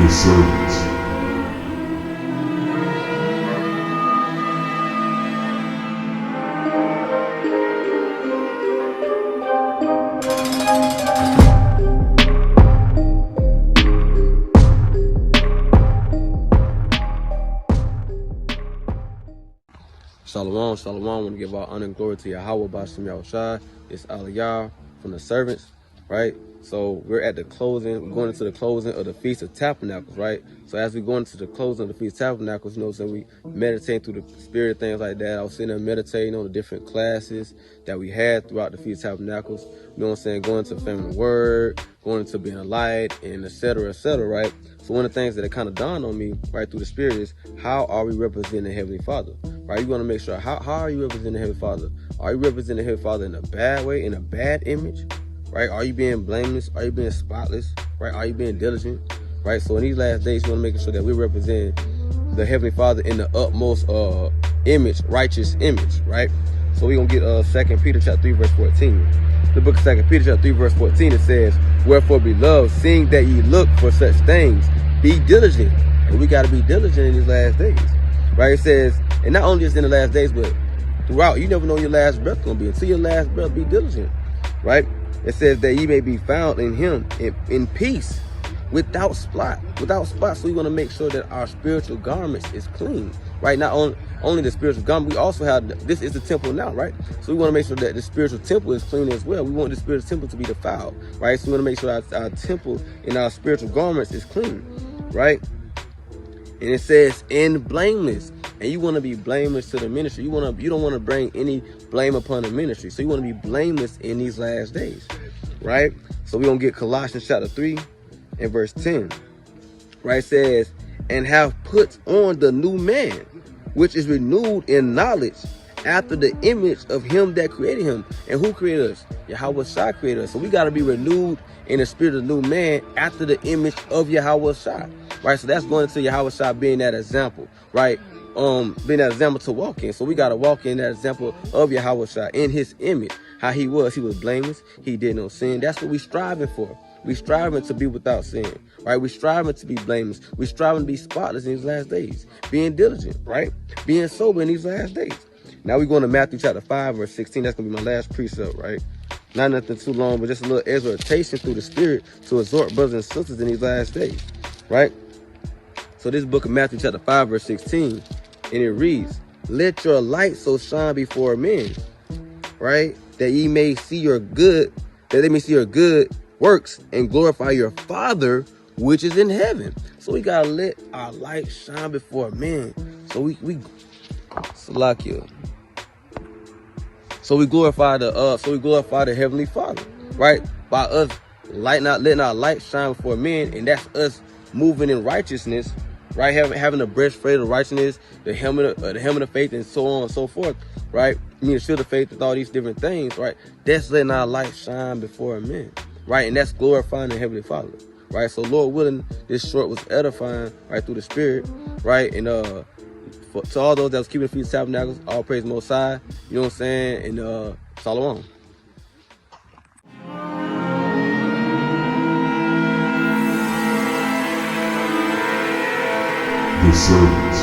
The servants. Shalom, shalom. I want to give all honor and glory to Yahweh Bashim Yahushai. It's Ahlayah from the servants, right? So we're at the closing. We're going into the closing of the Feast of Tabernacles, right? So as we go into the closing of the Feast of Tabernacles, you know, so we meditate through the spirit, things like that. I was sitting there meditating on the different classes that we had throughout the Feast of Tabernacles. You know what I'm saying? Going to family word, going into being a light, and et cetera, right? So one of the things that kind of dawned on me right through the spirit is, how are we representing the Heavenly Father? Right? You want to make sure, how are you representing the Heavenly Father? Are you representing the Heavenly Father in a bad way, in a bad image? Right? Are you being blameless? Are you being spotless? Right? Are you being diligent? Right? So in these last days, you want to make sure that we represent the Heavenly Father in the utmost image, righteous image, right? So we're going to get 2 Peter chapter 3, verse 14. The book of 2 Peter chapter 3, verse 14, it says, "Wherefore, beloved, seeing that ye look for such things, be diligent." And we got to be diligent in these last days, right? It says, and not only just in the last days, but throughout. You never know when your last breath going to be. Until your last breath, be diligent, right? It says that ye may be found in him in peace, without spot. So we want to make sure that our spiritual garments is clean, right? Not only the spiritual garment, we also have, this is the temple now, right? So we want to make sure that the spiritual temple is clean as well. We want the spiritual temple to be defiled, right? So we want to make sure our temple and our spiritual garments is clean, right? And it says, "and blameless." And you want to be blameless to the ministry. You don't want to bring any blame upon the ministry. So you want to be blameless in these last days, right? So we're going to get Colossians chapter 3 and verse 10, right? It says, "and have put on the new man, which is renewed in knowledge after the image of him that created him." And who created us? Yahweh Shai created us. So we got to be renewed in the spirit of the new man after the image of Yahweh Shai, right? So that's going into Yahweh Shai being that example, right? Being that example to walk in. So we got to walk in that example of Yahweh Shai in his image, how he was blameless. He did no sin. That's what we striving for. We striving to be without sin, right? We striving to be blameless. We striving to be spotless in these last days. Being diligent, right? Being sober in these last days. Now we're going to Matthew chapter 5, verse 16. That's going to be my last precept, right? Not nothing too long, but just a little exhortation through the spirit to exhort brothers and sisters in these last days, right? So this book of Matthew chapter 5, verse 16, and it reads, "Let your light so shine before men," right? "That ye may see your good, that they may see your good works and glorify your Father which is in heaven." So we gotta let our light shine before men. So we Salakia. So we glorify the Heavenly Father, right? By us letting our light shine before men, and that's us moving in righteousness, right? Having the breastplate of righteousness, the helmet of faith, and so on and so forth, right? I mean, the shield of faith and all these different things, right? That's letting our light shine before men, right? And that's glorifying the Heavenly Father, right? So Lord willing, this short was edifying, right, through the Spirit, right? And to all those that was keeping the Feast of Tabernacles, all praise the Most High, you know what I'm saying? And Shalom. The servants.